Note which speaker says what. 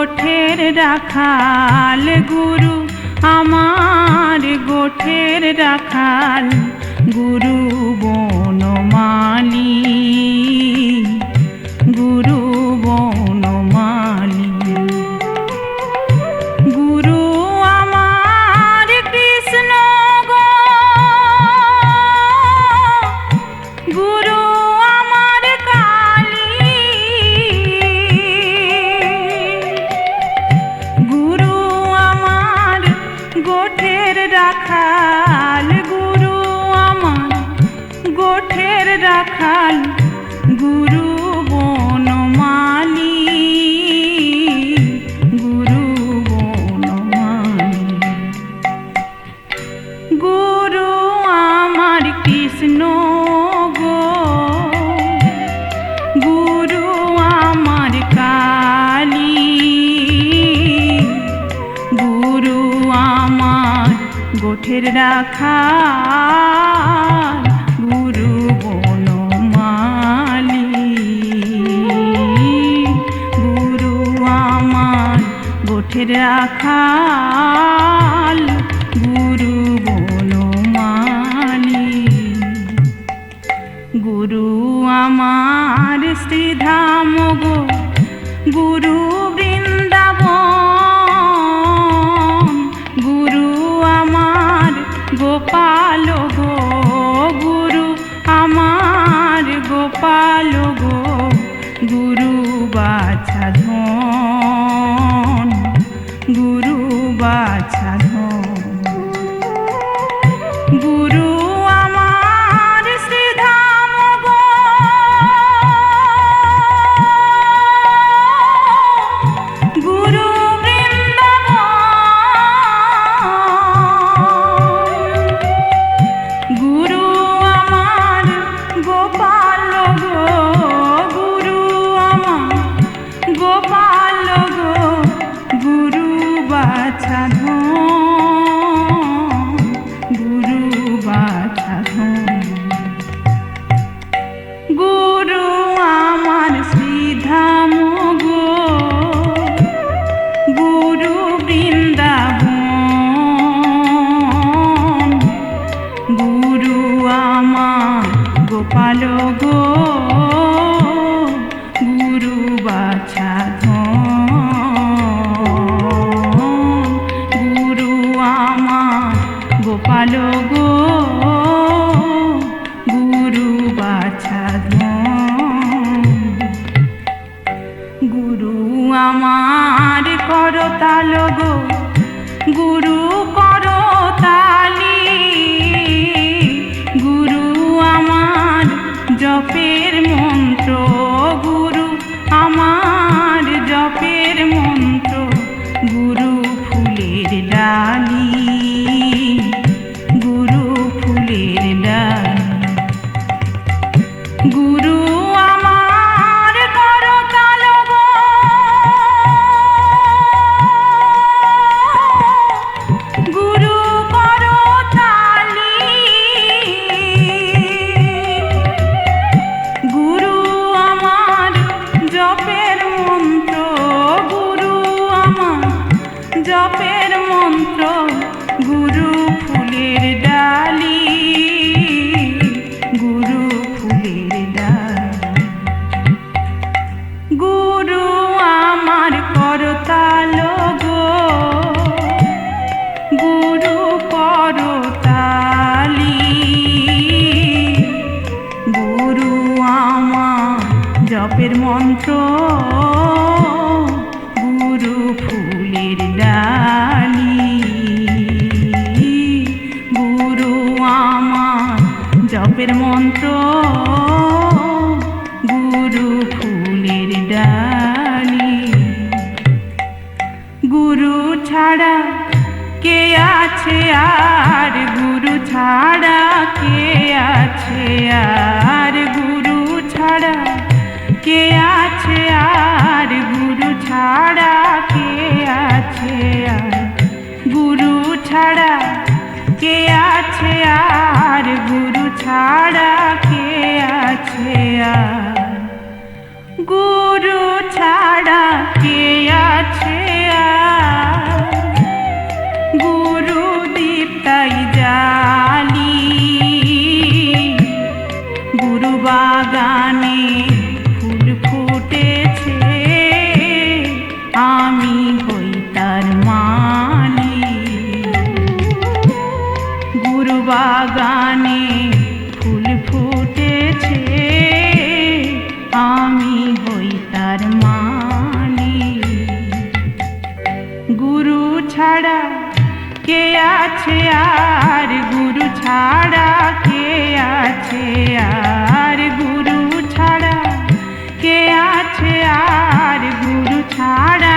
Speaker 1: গোঠের রাখাল গুরু আমার গোঠের রাখাল গুরু বনমালী গুরু বনমালী গুরু আমার কৃষ্ণ গো গুরু আমার কালী গুরু আমার গোঠের রাখাল গুরু আমার গোঠের রাখাল গুরু বনমালী গুরু বনমালী গুরু আমার কৃষ্ণ গো গুরু আমার কালী গুরু আমার গোঠের রাখাল গুরু বনমালী গুরু আমার গোঠের রাখাল গুরু বনমালী গুরু আমার শ্রীধাম গো গুরু বৃন্দাবন গুরু আমার গোপাল গো গুরু আমার গোপাল গো গুরু বাছা ধন গুরু বাছা ধন গুরু আমার শ্রীধাম গো গুরু বৃন্দাবন গুরু আমার গোপাল গো গুরু আমার গোপাল গো গুরু বাছা ধন গুরু বাছা ধন গুরু আমার শ্রীধাম গো গুরু বৃন্দাবন গুরু আমার গোপাল গো গুরু বাছা ধন গুরু আমার গোপাল গো গুরু বাছা ধন গুরু আমার করতাল গো গুরু করতালি গুরু আমার জপের মন্ত্র গুরু আমার জপের মন্ত্র গুরু ফুলের ডালি গুরু ফুলের ডালি গুরু আমার করতাল গো গুরু করতালি গুরু আমার জপের মন্ত্র গুরু আমার জপের মন্ত্র গুরু ফুলের ডালি গুরু ফুলের ডালি গুরু আমার করতাল গো গুরু করতালি গুরু আমার জপের মন্ত্র গুরু ফুলের ডালি গুরু আমার জপের মন্ত্র গুরু ফুলের ডালি গুরু ছাড়া কে আছে আর গুরু ছাড়া কে আছে আর গুরু ছাড়া কে আছে আর গুরু ছাড়া কে আছে আর গুরু ছাড়া কে আছে আর গুরু ছাড়া কে আছে আর গুরু ছাড়া কে আছে তার মানি। গুরু ছাড়া কে আছে আর, গুরু ছাড়া কে আছে আর, গুরু ছাড়া কে আছে আর, গুরু ছাড়া